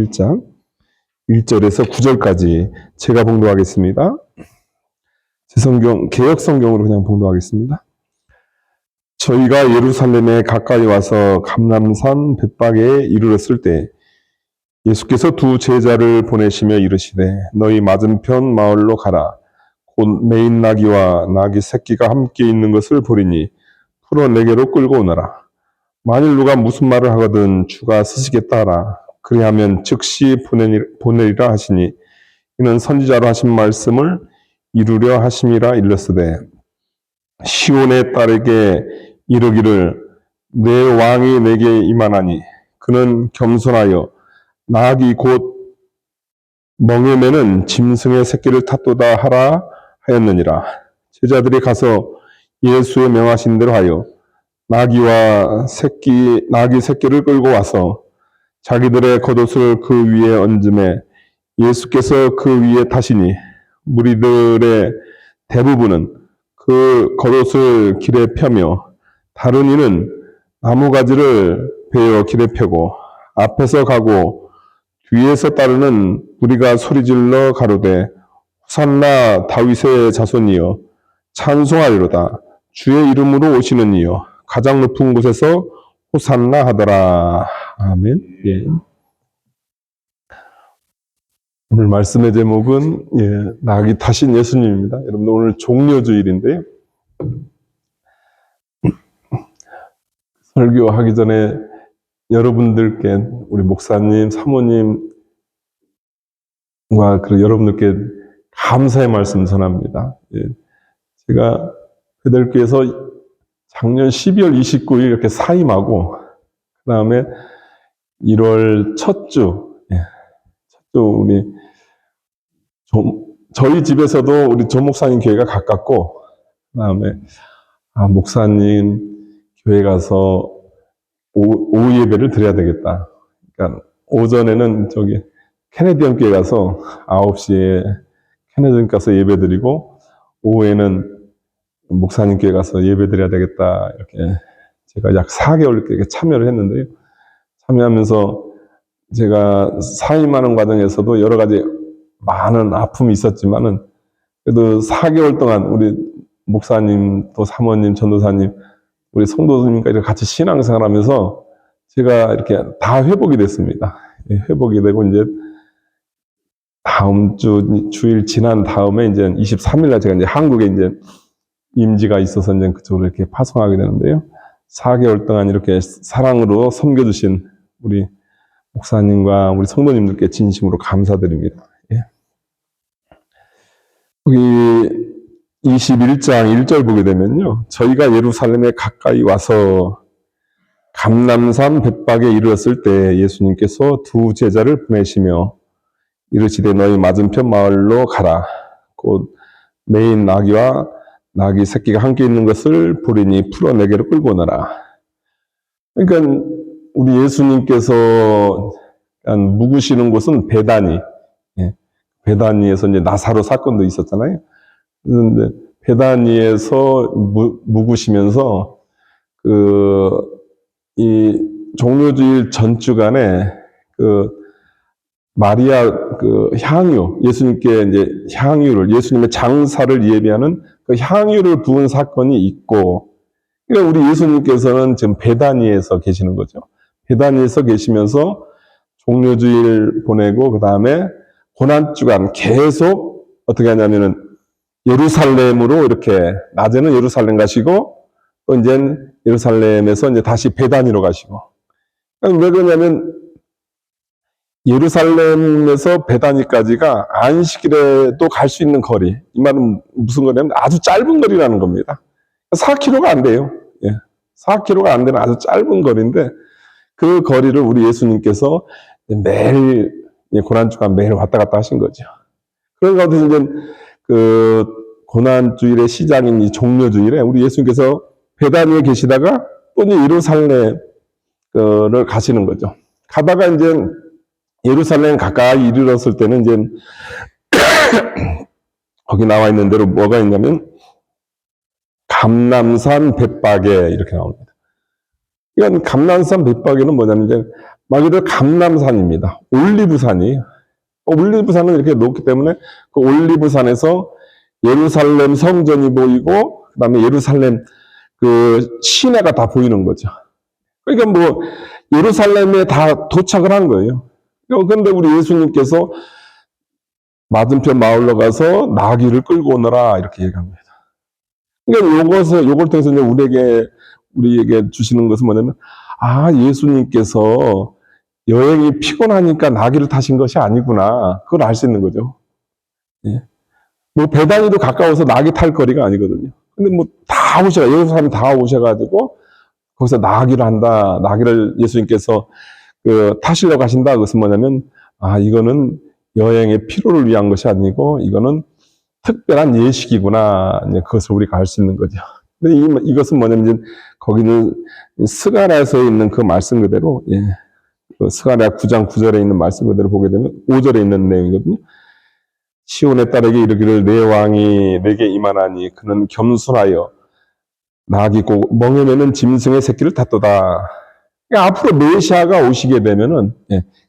1장 1절에서 9절까지 제가 봉독하겠습니다. 제 성경, 개역 성경으로 그냥 봉독하겠습니다. 저희가 예루살렘에 가까이 와서 감람산 벳박에 이르렀을 때 예수께서 두 제자를 보내시며 이르시되 너희 맞은편 마을로 가라. 곧 매인 나귀와 나귀 새끼가 함께 있는 것을 보리니 풀어 내게로 끌고 오너라. 만일 누가 무슨 말을 하거든 주가 쓰시겠다 하라. 그리하면 즉시 보내리라 하시니 이는 선지자로 하신 말씀을 이루려 하심이라 일렀으되 시온의 딸에게 이르기를 내 왕이 내게 임하나니 그는 겸손하여 나귀 곧 멍에 매는 짐승의 새끼를 탔도다 하라 하였느니라. 제자들이 가서 예수의 명하신 대로 하여 나귀 새끼를 끌고 와서 자기들의 겉옷을 그 위에 얹음에 예수께서 그 위에 타시니 무리들의 대부분은 그 겉옷을 길에 펴며 다른 이는 나무가지를 베어 길에 펴고 앞에서 가고 뒤에서 따르는 무리가 소리질러 가로되 호산나 다윗의 자손이여 찬송하리로다. 주의 이름으로 오시는 이여 가장 높은 곳에서 호산나 하더라. 아멘. 예. 오늘 말씀의 제목은 나귀 타신 예수님입니다. 여러분 오늘 종려주일인데요. 설교하기 전에 여러분들께 우리 목사님, 사모님과 그리고 여러분들께 감사의 말씀 전합니다. 제가 베델교에서 작년 12월 29일 이렇게 사임하고 그 다음에 1월 첫 주 우리 저희 집에서도 우리 조 목사님 교회가 가깝고 그 다음에 목사님 교회 가서 오후 예배를 드려야 되겠다. 그러니까 오전에는 저기 캐네디언 교회 가서 9시에 캐네디언 가서 예배 드리고 오후에는 목사님 교회 가서 예배 드려야 되겠다. 이렇게 제가 약 4개월 이렇게 참여를 했는데요. 참여하면서 제가 사임하는 과정에서도 여러 가지 많은 아픔이 있었지만은 그래도 4개월 동안 우리 목사님, 또 사모님, 전도사님, 우리 성도님과 이렇게 같이 신앙생활하면서 제가 이렇게 다 회복이 됐습니다. 회복이 되고 이제 다음 주일 지난 다음에 이제 23일날 제가 이제 한국에 이제 임지가 있어서 이제 그쪽으로 이렇게 파송하게 되는데요. 4개월 동안 이렇게 사랑으로 섬겨주신 우리 목사님과 우리 성도님들께 진심으로 감사드립니다. 여기 21장 1절 보게 되면요. 저희가 예루살렘에 가까이 와서 감람산 벳박에 이르렀을 때 예수님께서 두 제자를 보내시며 이르시되 너희 맞은편 마을로 가라. 곧 매인 나귀와 나귀 새끼가 함께 있는 것을 보리니 풀어 내게로 끌고 오너라. 그러니까 우리 예수님께서 묵으시는 곳은 베다니. 베다니에서 이제 나사로 사건도 있었잖아요. 그런데 베다니에서 묵으시면서 이 종료주일 전주간에 마리아 향유, 예수님께 이제 향유를, 예수님의 장사를 예비하는 그 향유를 부은 사건이 있고, 그러니까 우리 예수님께서는 지금 베다니에서 계시는 거죠. 베다니에서 계시면서 종료주일 보내고, 그 다음에 고난주간 계속 어떻게 하냐면은 예루살렘으로 이렇게, 낮에는 예루살렘 가시고, 또 이제 예루살렘에서 이제 다시 베다니로 가시고. 그러니까 왜 그러냐면, 예루살렘에서 베다니까지가 안식일에도 갈 수 있는 거리. 이 말은 무슨 거냐면 아주 짧은 거리라는 겁니다. 4km가 안 돼요. 4km가 안 되는 아주 짧은 거리인데 그 거리를 우리 예수님께서 매일 고난주간 매일 왔다 갔다 하신 거죠. 그런 가운데서 이제 그 고난주일의 시작인 이 종료주일에 우리 예수님께서 베다니에 계시다가 또 이제 예루살렘을 가시는 거죠. 가다가 이제 예루살렘 가까이 이르렀을 때는 이제 거기 나와 있는 대로 뭐가 있냐면 감람산 벳박에 이렇게 나옵니다. 그러니까 감람산 벳박에는 뭐냐면 이제 말 그대로 감람산입니다. 올리브산이에요. 올리브산은 이렇게 높기 때문에 그 올리브산에서 예루살렘 성전이 보이고 그다음에 예루살렘 그 시내가 다 보이는 거죠. 그러니까 뭐 예루살렘에 다 도착을 한 거예요. 그런데 우리 예수님께서 맞은편 마을로 가서 나귀를 끌고 오너라 이렇게 얘기합니다. 그러니까 요걸 통해서 이제 우리에게 주시는 것은 뭐냐면, 예수님께서 여행이 피곤하니까 나귀를 타신 것이 아니구나. 그걸 알 수 있는 거죠. 예. 뭐 배단위도 가까워서 나귀 탈 거리가 아니거든요. 근데 뭐 다 여기 사람이 다 오셔가지고 거기서 나귀를 한다. 나귀를 예수님께서 타시려고 하신다. 그것은 뭐냐면, 이거는 여행의 피로를 위한 것이 아니고 이거는 특별한 예식이구나. 이제 그것을 우리가 알 수 있는 거죠. 근데 이것은 뭐냐면 거기는 스가랴서에 있는 그 말씀 그대로, 그 스가랴 9장 9절에 있는 말씀 그대로 보게 되면 5절에 있는 내용이거든요. 시온의 딸에게 이르기를 내 왕이 내게 임하나니 그는 겸손하여 나귀고 멍에 매는 짐승의 새끼를 탔도다. 그러니까 앞으로 메시아가 오시게 되면은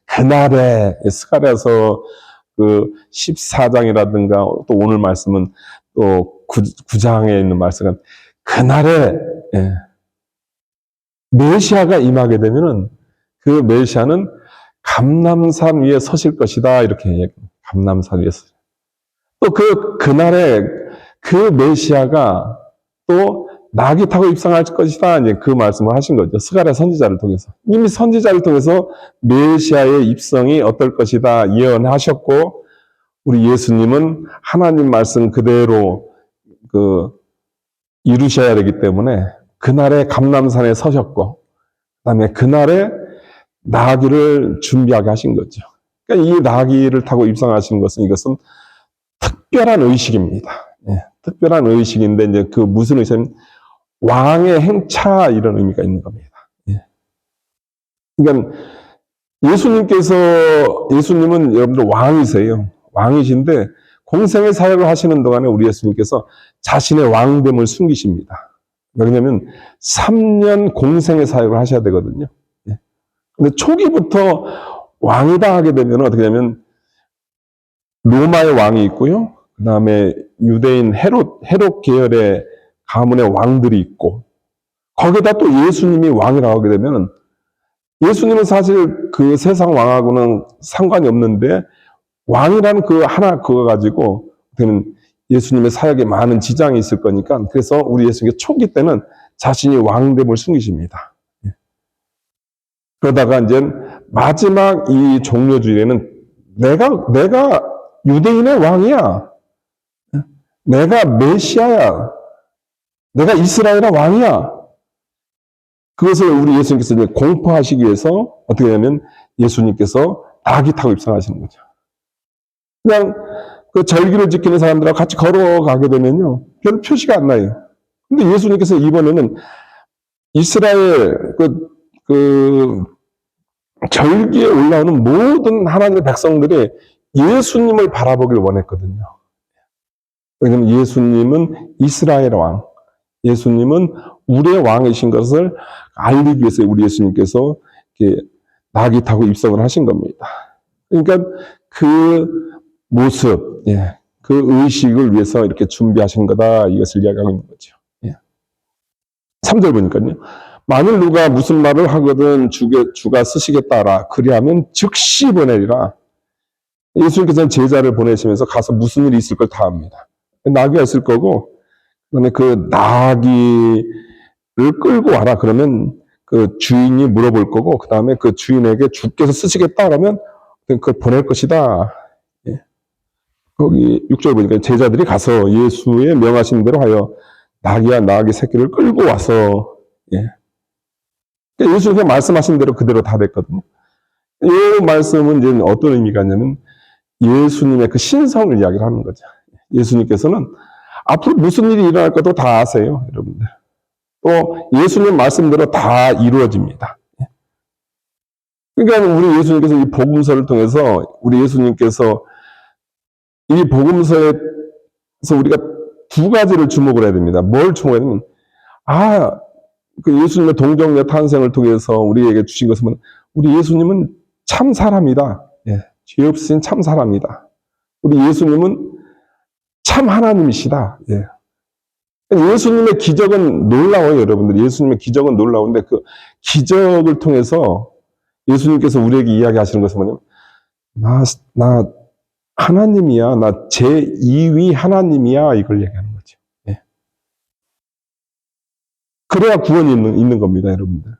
그날에 스가랴서 그 14장이라든가 또 오늘 말씀은 또 9장에 있는 말씀은 그날에 메시아가 임하게 되면은 그 메시아는 감람산 위에 서실 것이다 이렇게 얘기합니다. 감람산 위에 서실. 또 그날에 그 메시아가 또 나귀 타고 입성할 것이다 이제 그 말씀을 하신 거죠. 스가랴 선지자를 통해서 이미 선지자를 통해서 메시아의 입성이 어떨 것이다 예언하셨고 우리 예수님은 하나님 말씀 그대로 이루셔야 되기 때문에 그날에 감람산에 서셨고 그다음에 그날에 나귀를 준비하게 하신 거죠. 그러니까 이 나귀를 타고 입성하신 것은 이것은 특별한 의식입니다. 특별한 의식인데 이제 그 무슨 의식은 왕의 행차 이런 의미가 있는 겁니다. 그러니까 예수님은 여러분들 왕이세요. 왕이신데 공생의 사역을 하시는 동안에 우리 예수님께서 자신의 왕됨을 숨기십니다. 왜냐하면 3년 공생의 사역을 하셔야 되거든요. 근데 초기부터 왕이다 하게 되면 어떻게 되냐면 로마의 왕이 있고요. 그 다음에 유대인 헤롯 계열의 가문의 왕들이 있고 거기다 또 예수님이 왕이라고 하게 되면 예수님은 사실 그 세상 왕하고는 상관이 없는데 왕이라는 그거 가지고 예수님의 사역에 많은 지장이 있을 거니까 그래서 우리 예수님께 초기 때는 자신이 왕됨을 숨기십니다. 그러다가 이제 마지막 이 종료주일에는 내가 유대인의 왕이야. 내가 메시아야. 내가 이스라엘의 왕이야. 그것을 우리 예수님께서 이제 공포하시기 위해서 어떻게 하냐면 예수님께서 나귀 타고 입성하시는 거죠. 그냥 그 절기를 지키는 사람들하고 같이 걸어가게 되면요. 별 표시가 안 나요. 근데 예수님께서 이번에는 이스라엘 절기에 올라오는 모든 하나님의 백성들이 예수님을 바라보길 원했거든요. 왜냐하면 예수님은 이스라엘 왕, 예수님은 우리의 왕이신 것을 알리기 위해서 우리 예수님께서 이렇게 나귀 타고 입성을 하신 겁니다. 그러니까 그 모습, 그 의식을 위해서 이렇게 준비하신 거다 이것을 이야기하고 있는 거죠. 3절 보니까요. 만일 누가 무슨 말을 하거든 주가 쓰시겠다라 그리하면 즉시 보내리라. 예수님께서는 제자를 보내시면서 가서 무슨 일이 있을 걸 다 압니다. 나귀가 있을 거고 그다음에 그 나귀를 끌고 와라 그러면 그 주인이 물어볼 거고 그 다음에 그 주인에게 주께서 쓰시겠다 그러면 그걸 보낼 것이다. 거기 6절 보니까 제자들이 가서 예수의 명하신 대로 하여 나귀와 나귀 새끼를 끌고 와서 그러니까 예수님께서 말씀하신 대로 그대로 다 됐거든요. 이 말씀은 이제 어떤 의미가 있냐면 예수님의 그 신성을 이야기를 하는 거죠. 예수님께서는 앞으로 무슨 일이 일어날 것도 다 아세요, 여러분들. 또 예수님 말씀대로 다 이루어집니다. 그러니까 우리 예수님께서 이 복음서를 통해서 우리 예수님께서 이 복음서에서 우리가 두 가지를 주목을 해야 됩니다. 뭘 주목해야 되냐면 그 예수님의 동정녀 탄생을 통해서 우리에게 주신 것은 우리 예수님은 참 사람이다. 예, 죄 없으신 참 사람이다. 우리 예수님은 참 하나님이시다. 예. 예수님의 기적은 놀라워요, 여러분들. 예수님의 기적은 놀라운데 그 기적을 통해서 예수님께서 우리에게 이야기하시는 것은 뭐냐면 나 하나님이야. 나 제2위 하나님이야. 이걸 얘기하는 거죠. 예. 그래야 구원이 있는 겁니다, 여러분들.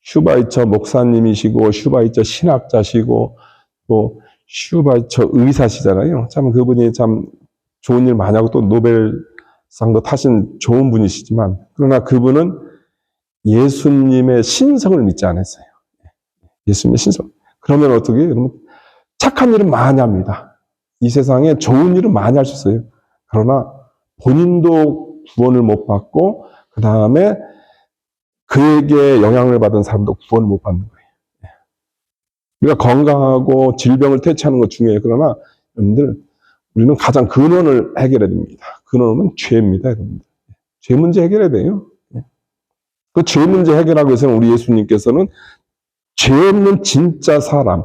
슈바이처 목사님이시고 슈바이처 신학자시고 또 슈바이처 의사시잖아요. 참 그분이 참 좋은 일 많이 하고 또 노벨상도 타신 좋은 분이시지만 그러나 그분은 예수님의 신성을 믿지 않았어요. 예수님의 신성. 그러면 어떻게? 그러면 착한 일은 많이 합니다. 이 세상에 좋은 일은 많이 할 수 있어요. 그러나 본인도 구원을 못 받고 그 다음에 그에게 영향을 받은 사람도 구원을 못 받는 거예요. 우리가 건강하고 질병을 퇴치하는 것 중요해요. 그러나 여러분들 우리는 가장 근원을 해결해야 됩니다. 근원은 죄입니다, 여러분들. 죄 문제 해결해야 돼요. 그 죄 문제 해결하기 위해서는 우리 예수님께서는 죄 없는 진짜 사람,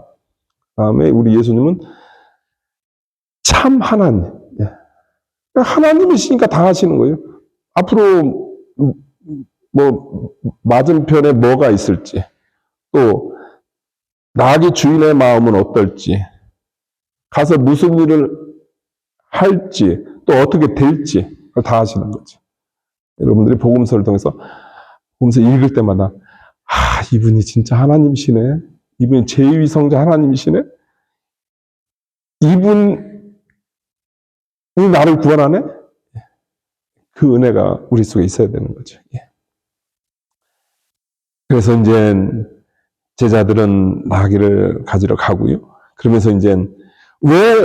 그다음에 우리 예수님은 참 하나님. 하나님이시니까 다 하시는 거예요. 앞으로 뭐 맞은편에 뭐가 있을지, 또 나귀 주인의 마음은 어떨지, 가서 무슨 일을 할지, 또 어떻게 될지 그걸 다 하시는 거죠. 여러분들이 복음서를 통해서 복음서 읽을 때마다 이분이 진짜 하나님이시네. 이분이 제2위 성자 하나님이시네. 이분이 나를 구원하네. 그 은혜가 우리 속에 있어야 되는 거죠. 그래서 이제 제자들은 나귀를 가지러 가고요. 그러면서 이제 왜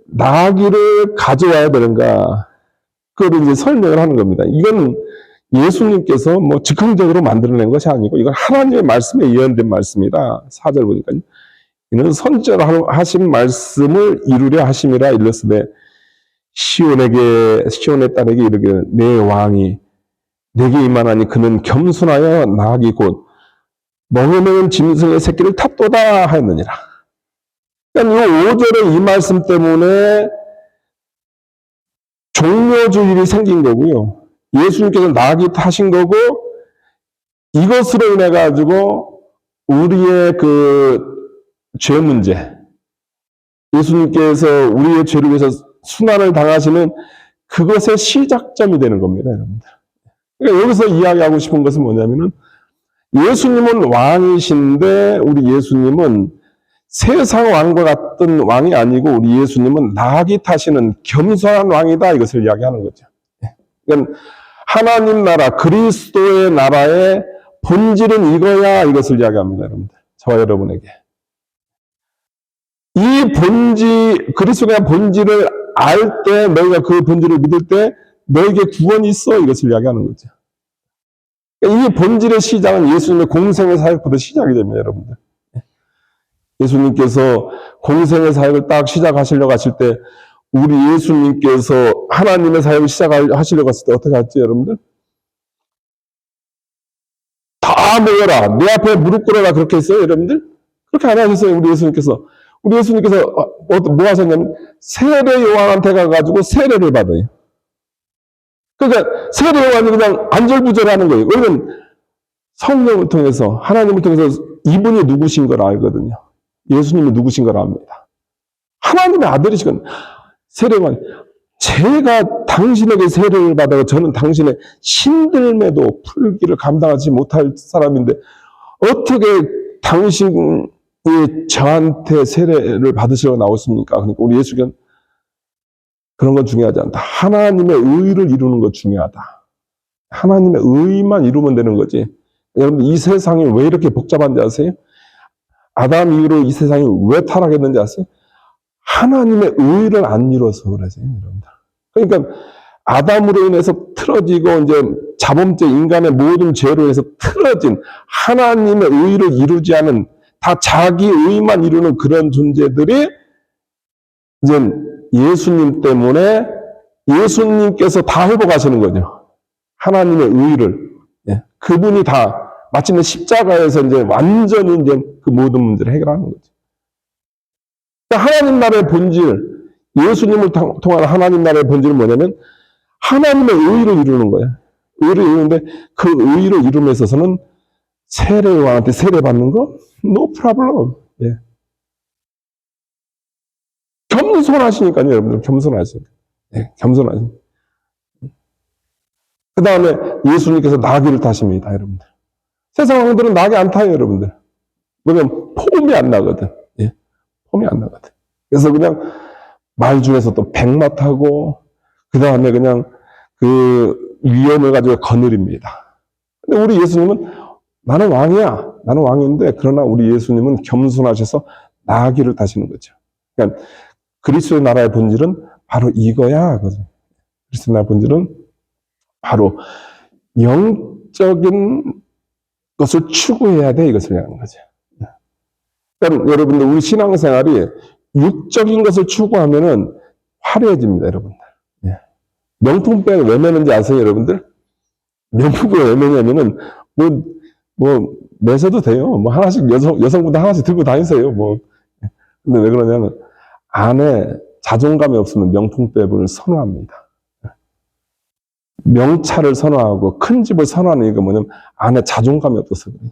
나귀를 가져와야 되는가? 그걸 이제 설명을 하는 겁니다. 이건 예수님께서 뭐 즉흥적으로 만들어낸 것이 아니고 이건 하나님의 말씀에 예언된 말씀이다. 4절 보니까 이는 선지자로 하신 말씀을 이루려 하심이라 일렀으되 시온의 딸에게 이르기를 내 왕이 내게 임하나니 그는 겸손하여 나귀 곧 먹으면 짐승의 새끼를 탔도다 하였느니라. 그러니까 이 5절의 이 말씀 때문에 종려주일이 생긴 거고요. 예수님께서 나귀 타신 거고 이것으로 인해 가지고 우리의 그 죄 문제, 예수님께서 우리의 죄를 위해서 순환을 당하시는 그것의 시작점이 되는 겁니다, 여러분들. 그러니까 여기서 이야기하고 싶은 것은 뭐냐면은 예수님은 왕이신데 우리 예수님은 세상 왕과 같은 왕이 아니고 우리 예수님은 나귀 타시는 겸손한 왕이다 이것을 이야기하는 거죠. 그러니까 하나님 나라 그리스도의 나라의 본질은 이거야 이것을 이야기합니다, 여러분들. 저와 여러분에게. 이 그리스도의 본질을 알 때 너희가 그 본질을 믿을 때 너에게 구원이 있어 이것을 이야기하는 거죠. 이 본질의 시작은 예수님의 공생의 사역부터 시작이 됩니다, 여러분들. 예수님께서 공생의 사역을 딱 시작하시려고 하실 때 우리 예수님께서 하나님의 사역을 시작하시려고 했을 때 어떻게 했지, 여러분들? 다 모여라. 내 앞에 무릎 꿇어라. 그렇게 했어요, 여러분들? 그렇게 안 하셨어요, 우리 예수님께서. 우리 예수님께서 뭐 하셨냐면 세례 요한한테 가가지고 세례를 받아요. 그러니까 세례 요한이 그냥 안절부절하는 거예요. 왜냐면 성령을 통해서 하나님을 통해서 이분이 누구신 걸 알거든요. 예수님이 누구신 걸 압니다. 하나님의 아들이시거든요. 세례 요한, 제가 당신에게 세례를 받아서 저는 당신의 신들매도 풀기를 감당하지 못할 사람인데 어떻게 당신이 저한테 세례를 받으시러 나오십니까? 그러니까 우리 예수께서는 그런 건 중요하지 않다. 하나님의 의를 이루는 것 중요하다. 하나님의 의만 이루면 되는 거지. 여러분 이 세상이 왜 이렇게 복잡한지 아세요? 아담 이후로 이 세상이 왜 타락했는지 아세요? 하나님의 의를 안 이뤄서 그러세요, 여러분들. 그러니까 아담으로 인해서 틀어지고 이제 자범죄 인간의 모든 죄로 인해서 틀어진 하나님의 의를 이루지 않은 다 자기 의만 이루는 그런 존재들이 이제 예수님 때문에 예수님께서 다 회복하시는 거죠. 하나님의 의를. 그분이 다 마침내 십자가에서 이제 완전히 이제 그 모든 문제를 해결하는 거죠. 그러니까 하나님 나라의 본질, 예수님을 통한 하나님 나라의 본질은 뭐냐면 하나님의 의를 이루는 거예요. 의를 이루는데 그 의를 이룸에 있어서는 세례왕한테 세례받는 거? No problem. 예. 겸손하시니까요, 여러분들. 겸손하시니까. 예, 겸손하시니까. 그 다음에 예수님께서 나귀를 타십니다, 여러분들. 세상 왕들은 나귀 안 타요, 여러분들. 왜냐면 폼이 안 나거든. 예. 폼이 안 나거든. 그래서 그냥 말 중에서 또 백마 타고, 그 다음에 그냥 그 위엄을 가지고 거느립니다. 근데 우리 예수님은 나는 왕이야. 나는 왕인데, 그러나 우리 예수님은 겸손하셔서 나귀를 타시는 거죠. 그러니까 그리스도의 나라의 본질은 바로 이거야. 그리스도의 나라의 본질은 바로 영적인 것을 추구해야 돼. 이것을 하는 거죠. 그러니까 여러분들, 우리 신앙생활이 육적인 것을 추구하면은 화려해집니다, 여러분들. 예. 명품백 왜 매는지 아세요, 여러분들? 명품백 왜 매냐면은, 매셔도 돼요. 뭐, 하나씩, 여성분들 하나씩 들고 다니세요. 뭐. 근데 왜 그러냐면, 안에 자존감이 없으면 명품백을 선호합니다. 명차를 선호하고, 큰 집을 선호하는 이유가 뭐냐면, 안에 자존감이 없어서 그래요.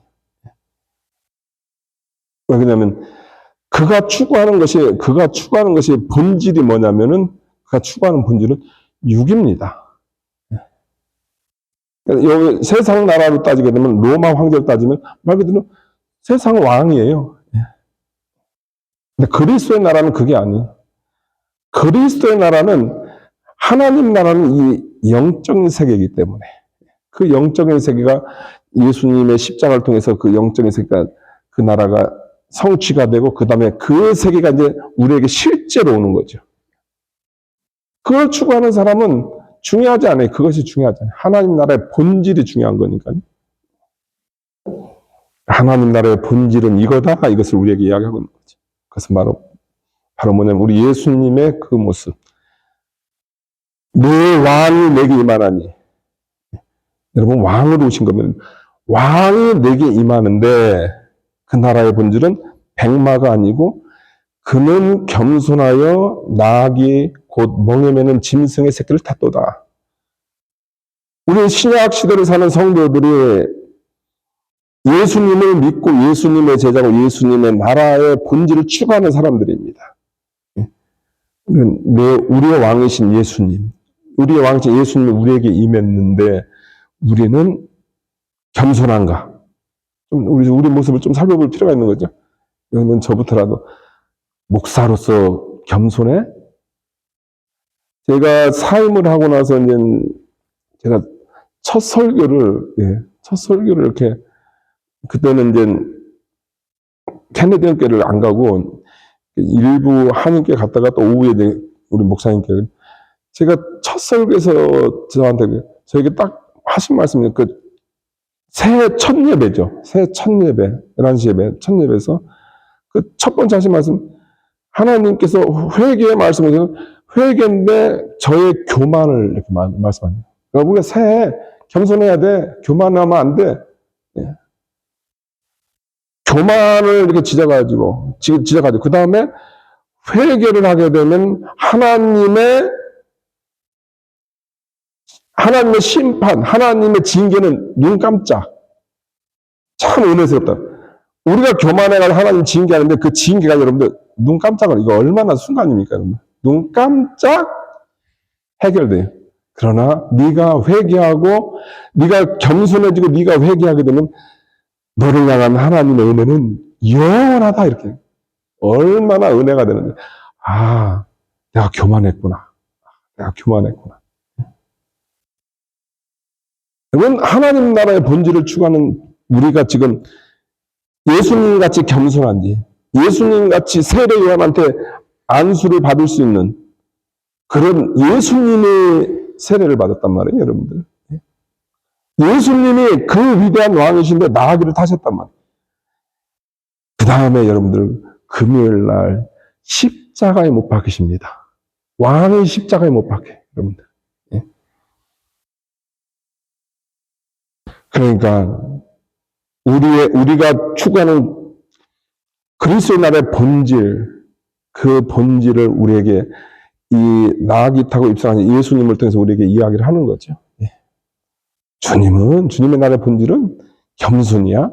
왜 그러냐면, 그가 추구하는 것이 본질이 뭐냐면은, 그가 추구하는 본질은 육입니다. 여기 세상 나라로 따지게 되면, 로마 황제로 따지면, 말 그대로 세상 왕이에요. 근데 그리스도의 나라는 그게 아니에요. 그리스도의 나라는, 하나님 나라는 이 영적인 세계이기 때문에, 그 영적인 세계가 예수님의 십자가를 통해서 그 영적인 세계가, 그 나라가 성취가 되고, 그 다음에 그 세계가 이제 우리에게 실제로 오는 거죠. 그걸 추구하는 사람은 중요하지 않아요. 그것이 중요하지 않아요. 하나님 나라의 본질이 중요한 거니까요. 하나님 나라의 본질은 이거다. 이것을 우리에게 이야기하고 있는 거죠. 그것은 바로 뭐냐면 우리 예수님의 그 모습. 내 왕이 내게 임하나니. 여러분, 왕으로 오신 거면 왕이 내게 임하는데 그 나라의 본질은 백마가 아니고 그는 겸손하여 나귀 곧 멍에 매는 짐승의 새끼를 탔도다. 우리 신약 시대를 사는 성도들이 예수님을 믿고 예수님의 제자고 예수님의 나라의 본질을 추구하는 사람들입니다. 우리의 왕이신 예수님, 우리의 왕이신 예수님이 우리에게 임했는데 우리는 겸손한가? 우리 모습을 좀 살펴볼 필요가 있는 거죠. 이거는 저부터라도 목사로서 겸손해? 제가 사임을 하고 나서 이제 제가 첫 설교를 이렇게, 그때는 이제 캐네디언교를 안 가고 일부 한인교 갔다가 또 오후에 이제 우리 목사님께 제가 첫 설교에서 저에게 딱 하신 말씀이 새해 첫 예배죠. 새해 첫 예배, 11시 예배, 첫 예배에서 그 첫 번째 하신 말씀, 하나님께서 회개의 말씀을 회개인데 저의 교만을 이렇게 말씀하네요. 그러니까 우리가 새해 겸손해야 돼. 교만하면 안 돼. 예. 교만을 이렇게 지져가지고, 그 다음에 회개를 하게 되면 하나님의 심판, 하나님의 징계는 눈 깜짝. 참 은혜스럽다. 우리가 교만해가지고 하나님 징계하는데 그 징계가 여러분들 눈 깜짝을, 이거 얼마나 순간입니까, 여러분? 눈 깜짝 해결돼요. 그러나 네가 회개하고 네가 겸손해지고 네가 회개하게 되면 너를 향한 하나님의 은혜는 영원하다. 이렇게 얼마나 은혜가 되는데, 내가 교만했구나. 여러분, 하나님 나라의 본질을 추구하는 우리가 지금 예수님같이 겸손한지, 예수님같이 세례 요한한테 안수를 받을 수 있는 그런 예수님의 세례를 받았단 말이에요, 여러분들. 예수님이 그 위대한 왕이신데 나귀를 타셨단 말이에요. 그 다음에 여러분들 금요일 날 십자가에 못 박히십니다. 왕의 십자가에 못 박혀, 여러분들. 그러니까 우리가 추구하는 그리스도의 나라의 본질, 그 본질을 우리에게 이 나귀 타고 입성하신 예수님을 통해서 우리에게 이야기를 하는 거죠. 예. 주님의 나라의 본질은 겸손이야.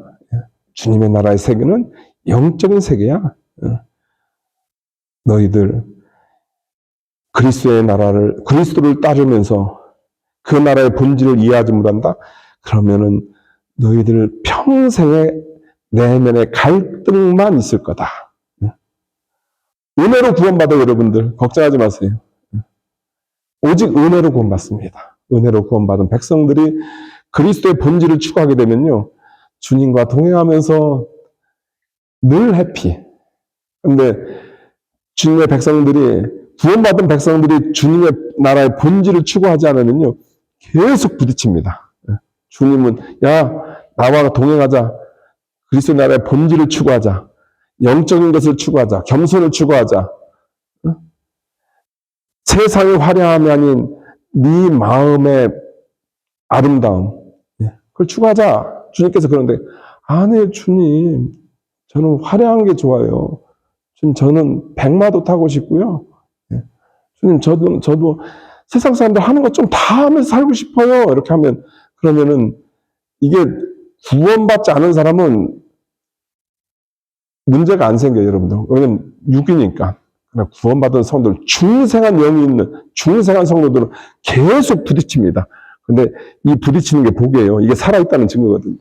주님의 나라의 세계는 영적인 세계야. 너희들 그리스도를 따르면서 그 나라의 본질을 이해하지 못한다? 그러면은 너희들 평생에 내면에 갈등만 있을 거다. 은혜로 구원받아 여러분들 걱정하지 마세요. 오직 은혜로 구원받습니다. 은혜로 구원받은 백성들이 그리스도의 본질을 추구하게 되면요. 주님과 동행하면서 늘 해피. 근데 주님의 백성들이, 구원받은 백성들이 주님의 나라의 본질을 추구하지 않으면요. 계속 부딪힙니다. 주님은, 야, 나와 동행하자. 그리스도 나라의 본질을 추구하자. 영적인 것을 추구하자. 겸손을 추구하자. 세상의 화려함이 아닌 네 마음의 아름다움. 그걸 추구하자. 주님께서 그런데, 아니, 주님. 저는 화려한 게 좋아요. 주님, 저는 백마도 타고 싶고요. 주님, 저도 세상 사람들 하는 것 좀 다 하면서 살고 싶어요. 이렇게 하면, 그러면은, 이게 구원받지 않은 사람은 문제가 안 생겨요, 여러분들. 왜냐면 육이니까. 그러나 구원받은 성도들, 중생한 영이 있는, 중생한 성도들은 계속 부딪힙니다. 근데 이 부딪히는 게 복이에요. 이게 살아있다는 증거거든요.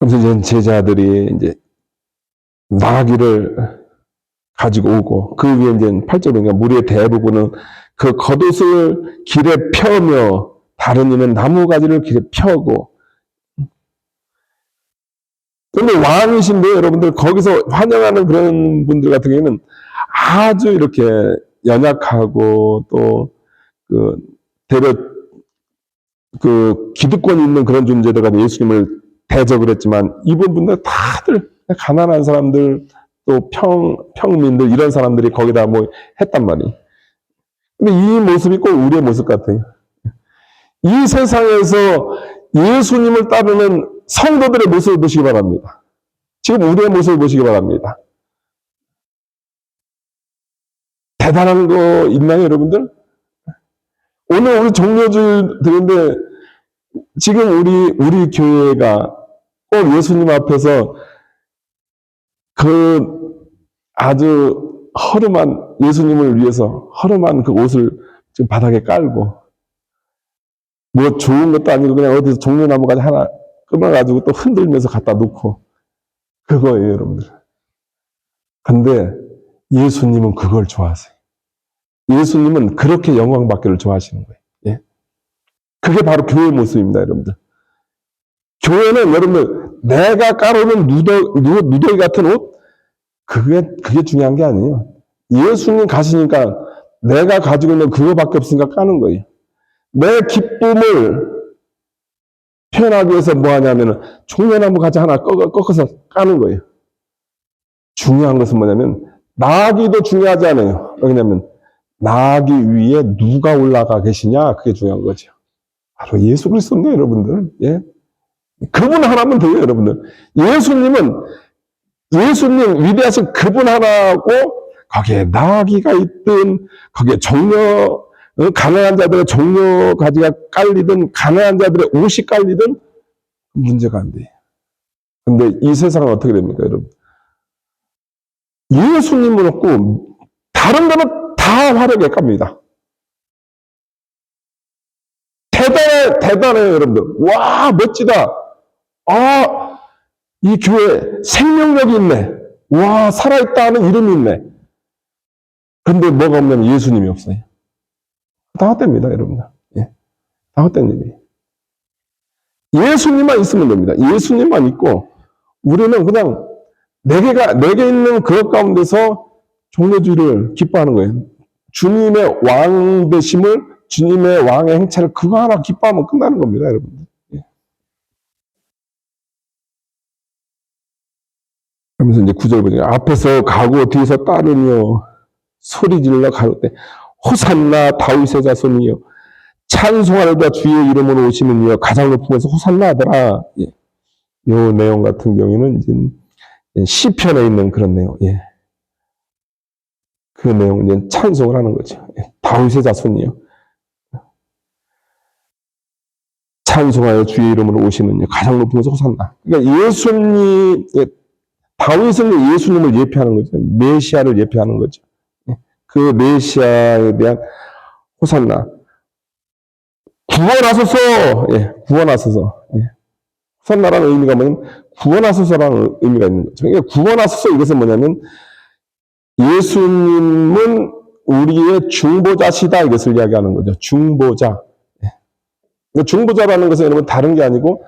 그래서 이제 제자들이 이제 나귀를 가지고 오고, 그 위에 이제 8절인가 무리의 대부분은 그 겉옷을 길에 펴며, 다른 이는 나무가지를 길에 펴고. 근데 왕이신데 여러분들 거기서 환영하는 그런 분들 같은 경우에는 아주 이렇게 연약하고 또 대려 기득권이 있는 그런 존재들과 예수님을 대적을 했지만 이분들 다들 가난한 사람들 또 평민들 이런 사람들이 거기다 뭐 했단 말이에요. 근데 이 모습이 꼭 우리의 모습 같아요. 이 세상에서 예수님을 따르는 성도들의 모습을 보시기 바랍니다. 지금 우리의 모습을 보시기 바랍니다. 대단한 거 있나요, 여러분들? 오늘 우리 종료주일 드는데 지금 우리 교회가 꼭 예수님 앞에서 그 아주 허름한 예수님을 위해서 허름한 그 옷을 지금 바닥에 깔고 뭐 좋은 것도 아니고 그냥 어디서 종려나무까지 하나 끊어가지고 또 흔들면서 갖다 놓고 그거예요, 여러분들. 근데 예수님은 그걸 좋아하세요. 예수님은 그렇게 영광 받기를 좋아하시는 거예요. 예? 그게 바로 교회의 모습입니다, 여러분들. 교회는 여러분들 내가 깔아놓은 누더기 같은 옷 그게 중요한 게 아니에요. 예수님 가시니까 내가 가지고 있는 그거밖에 없으니까 까는 거예요. 내 기쁨을 표현하기 위해서 뭐 하냐면은 종려나무 가지 하나 꺾어서 까는 거예요. 중요한 것은 뭐냐면 나귀도 중요하지 않아요. 왜냐면 나귀 위에 누가 올라가 계시냐 그게 중요한 거죠. 바로 예수 그리스도인데 여러분들. 예? 그분 하나면 돼요, 여러분들. 예수님 위대하신 그분 하나고 거기에 나귀가 있든 거기에 가난한 자들의 종려 가지가 깔리든 가난한 자들의 옷이 깔리든 문제가 안 돼요. 근데 이 세상은 어떻게 됩니까, 여러분? 예수님을 없고 다른 거는 다 화려하게 깝니다. 대단해요, 여러분들. 와, 멋지다. 아, 이 교회 생명력이 있네. 와, 살아있다 하는 이름이 있네. 근데 뭐가 없냐면 예수님이 없어요. 다 헛됩니다, 여러분들. 예. 다 헛된 일이에요. 예수님만 있으면 됩니다. 예수님만 있고, 우리는 그냥 내게 있는 그것 가운데서 종려주의를 기뻐하는 거예요. 주님의 왕 되심을, 주님의 왕의 행차를 그거 하나 기뻐하면 끝나는 겁니다, 여러분들. 예. 그러면서 이제 9절 보니까 앞에서 가고 뒤에서 따르며 소리 질러 가로되 호산나 다윗의 자손이여 찬송하리로다 주의 이름으로 오시는 이여 가장 높은 곳에서 호산나 하더라. 예. 요 내용 같은 경우에는 이제 시편에 있는 그런 내용. 예. 그 내용은 이제 찬송을 하는 거죠. 예. 다윗의 자손이요. 찬송하여 주의 이름으로 오시는 이여 가장 높은 곳에서 호산나. 그러니까 예수님, 예. 다윗은 예수님을 예표하는 거죠. 메시아를 예표하는 거죠. 예. 그 메시아에 대한 호산나. 구원하소서! 예. 구원하소서. 예. 호산나라는 의미가 뭐냐면 구원하소서라는 의미가 있는 거죠. 그러니까 구원하소서 이것은 뭐냐면 예수님은 우리의 중보자시다 이것을 이야기하는 거죠. 중보자. 그러니까 중보자라는 것은 여러분 다른 게 아니고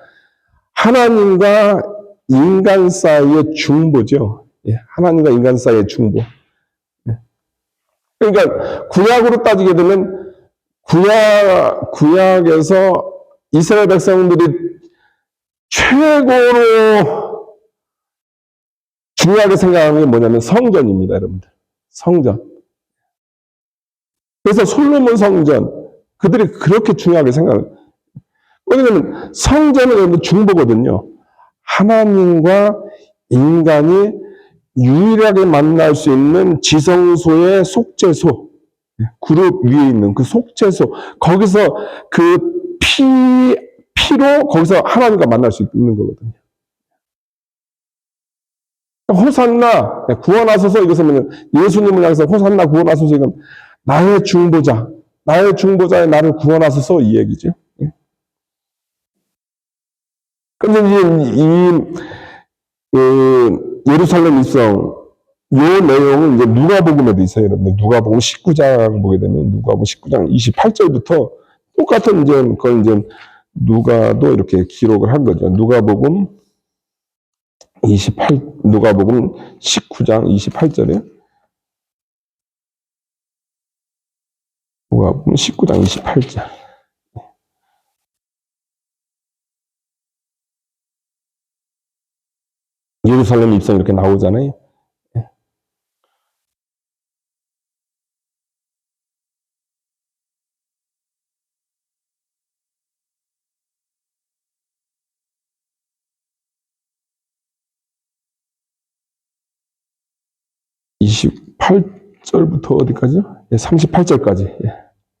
하나님과 인간 사이의 중보죠. 예, 하나님과 인간 사이의 중보. 예. 그러니까 구약으로 따지게 되면 구약에서 이스라엘 백성들이 최고로 중요하게 생각하는 게 뭐냐면 성전입니다, 여러분들. 성전. 그래서 솔로몬 성전, 그들이 그렇게 중요하게 생각해요. 왜냐하면 성전은 여러분 중보거든요. 하나님과 인간이 유일하게 만날 수 있는 지성소의 속죄소, 그룹 위에 있는 그 속죄소, 거기서 그 피로 거기서 하나님과 만날 수 있는 거거든요. 호산나, 구원하소서 이것은 뭐냐면 예수님을 향해서 호산나 구원하소서 이건 나의 중보자의 나를 구원하소서 이 얘기죠. 근데 예루살렘 입성, 이 내용은 이제 누가복음에도 있어요, 여러분들. 누가복음 19장 보게 되면 누가복음 19장 28절부터 똑같은 이제 그걸 이제 누가도 이렇게 기록을 한 거죠. 누가복음 19장 28절에 누가복음 19장 28절. 예루살렘 입성 이렇게 나오잖아요. 28절부터 어디까지요? 38절까지.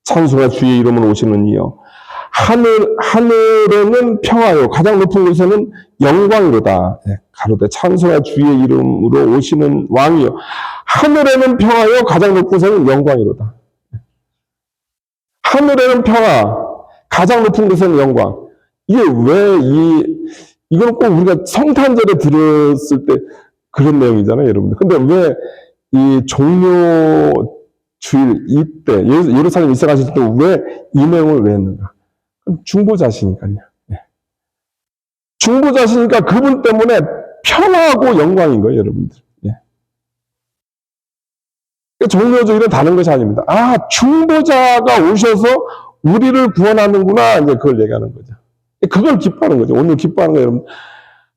찬송하 주의 이름으로 오시는 이여. 하늘에는 평화요. 가장 높은 곳에는 영광이로다. 가로되 찬송하 주의 이름으로 오시는 왕이요. 하늘에는 평화요. 가장 높은 곳에는 영광이로다. 하늘에는 평화. 가장 높은 곳에는 영광. 이게 왜 이건 꼭 우리가 성탄절에 들었을 때 그런 내용이잖아요, 여러분들. 근데 왜 이 종료주일 이때 예루살렘 입성하실 때 왜 이 내용을 왜 했는가? 중보자시니까요. 중보자시니까 그분 때문에 평화하고 영광인 거예요, 여러분들. 종료주일은 다른 것이 아닙니다. 아, 중보자가 오셔서 우리를 구원하는구나, 이제 그걸 얘기하는 거죠. 그걸 기뻐하는 거죠. 오늘 기뻐하는 거예요, 여러분.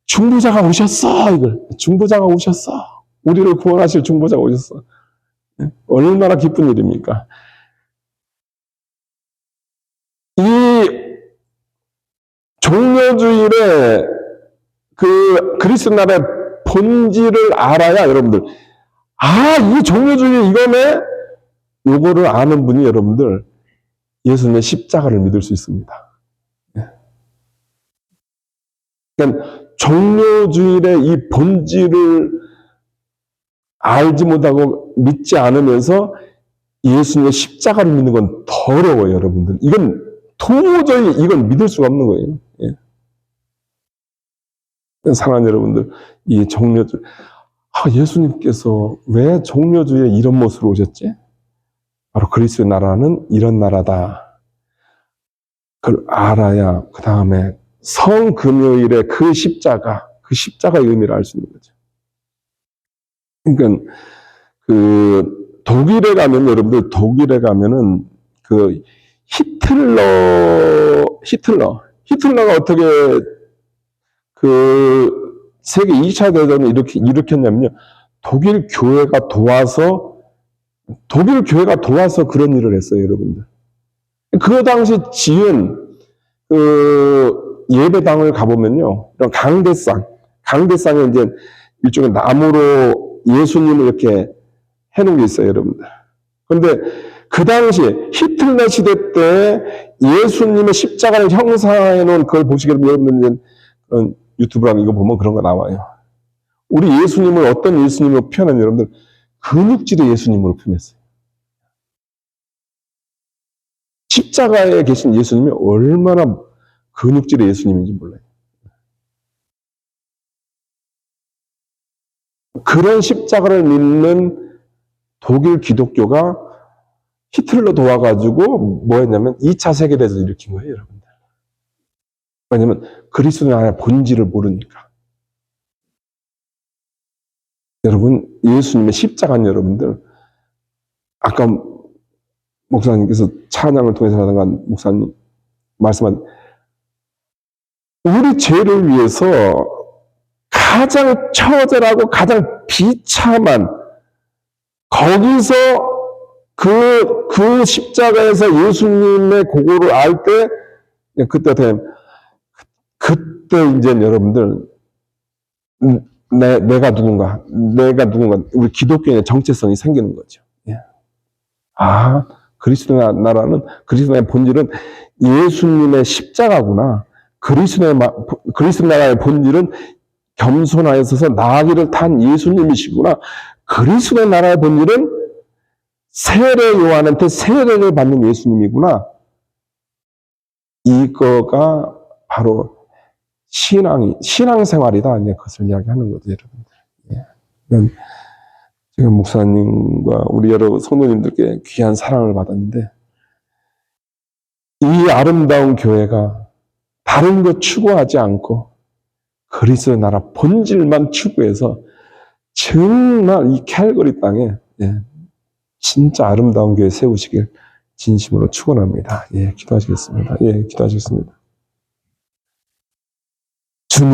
중보자가 오셨어, 이걸. 중보자가 오셨어. 우리를 구원하실 중보자가 오셨어. 얼마나 기쁜 일입니까? 이 종료주일에 그 그리스도 나라의 본질을 알아야 여러분들, 아, 이 종료주일 이거네? 요거를 아는 분이 여러분들 예수님의 십자가를 믿을 수 있습니다. 그러니까 종료주일의 이 본질을 알지 못하고 믿지 않으면서 예수님의 십자가를 믿는 건 더러워요, 여러분들. 이건 도저히 이건 믿을 수가 없는 거예요. 사랑하는 여러분들, 이 종료주일, 예수님께서 왜 종료주일에 이런 모습으로 오셨지? 바로 그리스도의 나라는 이런 나라다. 그걸 알아야 그 다음에 성금요일에 그 십자가의 의미를 알 수 있는 거죠. 그러니까 독일에 가면 여러분들 독일에 가면은 그 히틀러가 어떻게 그 세계 2차 대전을 일으켰냐면요. 독일 교회가 도와서 그런 일을 했어요, 여러분들. 그 당시 지은 예배당을 가보면요, 이런 강대상에 이제 일종의 나무로 예수님을 이렇게 해놓은 게 있어요, 여러분들. 그런데 그 당시 히틀러 시대 때 예수님의 십자가를 형상해 놓은 그걸 보시게 되면 여러분들 이제 유튜브랑 이거 보면 그런 거 나와요. 우리 예수님을 어떤 예수님으로 표현하면 여러분들 근육질의 예수님으로 표현했어요. 십자가에 계신 예수님이 얼마나 근육질의 예수님인지 몰라요. 그런 십자가를 믿는 독일 기독교가 히틀러 도와가지고 뭐 했냐면 2차 세계대전을 일으킨 거예요, 여러분들. 왜냐면 그리스도의 나라의 본질을 모르니까. 여러분, 예수님의 십자가는 여러분들, 아까 목사님께서 찬양을 통해서 하던 목사님 말씀한 우리 죄를 위해서 가장 처절하고 가장 비참한 거기서 그 십자가에서 예수님의 고고를 알 때 그때 이제 여러분들 내가 누군가 우리 기독교인의 정체성이 생기는 거죠. 아, 그리스도의 나라는 그리스도의 본질은 예수님의 십자가구나. 그리스도의 나라의 본질은 겸손하여서 나아기를 탄 예수님이시구나. 그리스도의 나라의 본질은 세례 요한한테 세례를 받는 예수님이구나. 이거가 바로 신앙생활이다. 이제 그것을 이야기하는 거죠, 여러분들. 제가 목사님과 우리 여러 성도님들께 귀한 사랑을 받았는데, 이 아름다운 교회가 다른 것 추구하지 않고 그리스도의 나라 본질만 추구해서 정말 이 캘거리 땅에 진짜 아름다운 교회 세우시길 진심으로 축원합니다. 기도하시겠습니다. 기도하시겠습니다. 주님.